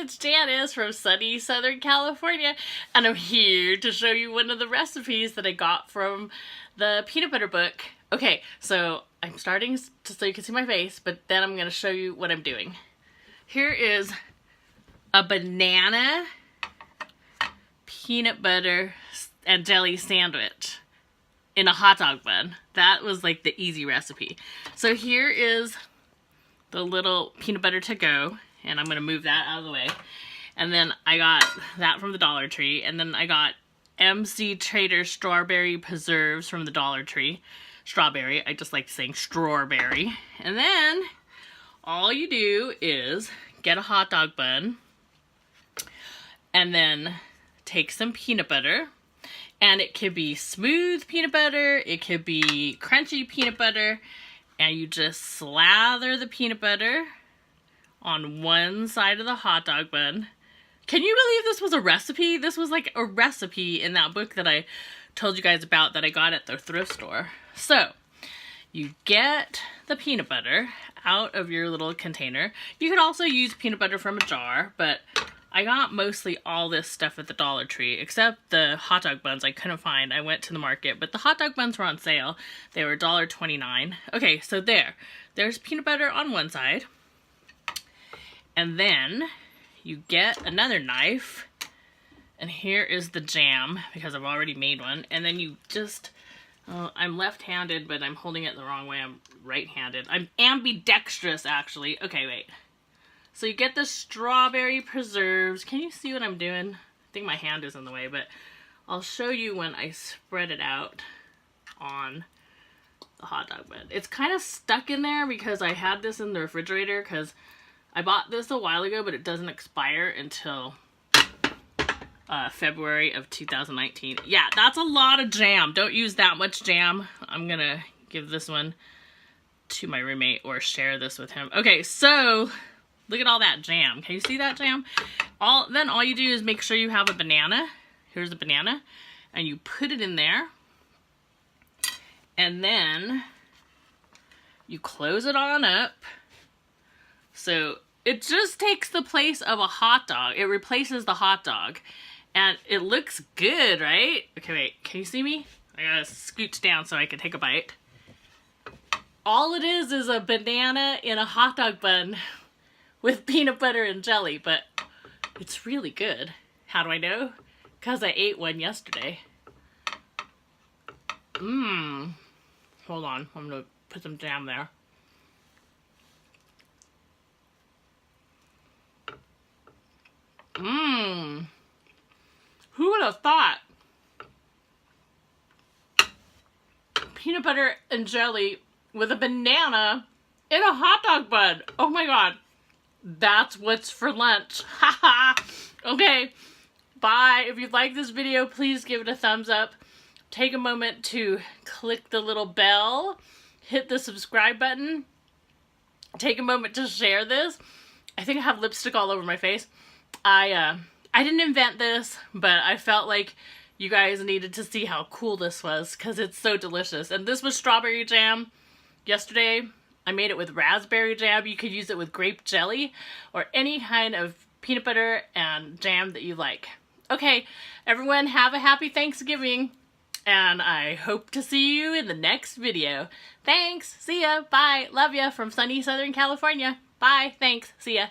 it's Janice from sunny Southern California, and I'm here to show you one of the recipes that I got from the peanut butter book. Okay, so I'm starting just so you can see my face, but then I'm going to show you what I'm doing. Here is a banana peanut butter and jelly sandwich in a hot dog bun. That was like the easy recipe. So here is the little peanut butter to go, and I'm gonna move that out of the way. And then I got that from the Dollar Tree, and then I got MC Trader strawberry preserves from the Dollar Tree. Strawberry, I just like saying strawberry. And then all you do is get a hot dog bun and then take some peanut butter, and it could be smooth peanut butter, it could be crunchy peanut butter, and you just slather the peanut butter on one side of the hot dog bun. Can you believe this was a recipe? This was like a recipe in that book that I told you guys about that I got at the thrift store. So, you get the peanut butter out of your little container. You could also use peanut butter from a jar, but I got mostly all this stuff at the Dollar Tree, except the hot dog buns I couldn't find. I went to the market, but the hot dog buns were on sale. They were $1.29. Okay, so there's peanut butter on one side. And then you get another knife, and here is the jam, because I've already made one. And then you just, I'm left-handed, but I'm holding it the wrong way. I'm right-handed. I'm ambidextrous, actually. Okay, wait. So you get the strawberry preserves. Can you see what I'm doing? I think my hand is in the way, but I'll show you when I spread it out on the hot dog bun. It's kind of stuck in there because I had this in the refrigerator because I bought this a while ago, but it doesn't expire until February of 2019. Yeah, that's a lot of jam. Don't use that much jam. I'm gonna give this one to my roommate or share this with him. Okay, so look at all that jam. Can you see that jam? Then all you do is make sure you have a banana. Here's a banana. And you put it in there. And then you close it on up. So it just takes the place of a hot dog. It replaces the hot dog. And it looks good, right? Okay, wait. Can you see me? I gotta scooch down so I can take a bite. All it is a banana in a hot dog bun with peanut butter and jelly, but it's really good. How do I know? Because I ate one yesterday. Hold on, I'm gonna put some jam there. Who would have thought? Peanut butter and jelly with a banana in a hot dog bun. Oh my god. That's what's for lunch. Haha. Okay, bye. If you like this video, please give it a thumbs up. Take a moment to click the little bell. Hit the subscribe button. Take a moment to share this. I think I have lipstick all over my face. I didn't invent this, but I felt like you guys needed to see how cool this was because it's so delicious. And this was strawberry jam. Yesterday, I made it with raspberry jam. You could use it with grape jelly or any kind of peanut butter and jam that you like. Okay, everyone have a happy Thanksgiving, and I hope to see you in the next video. Thanks, see ya, bye, love ya from sunny Southern California. Bye, thanks, see ya.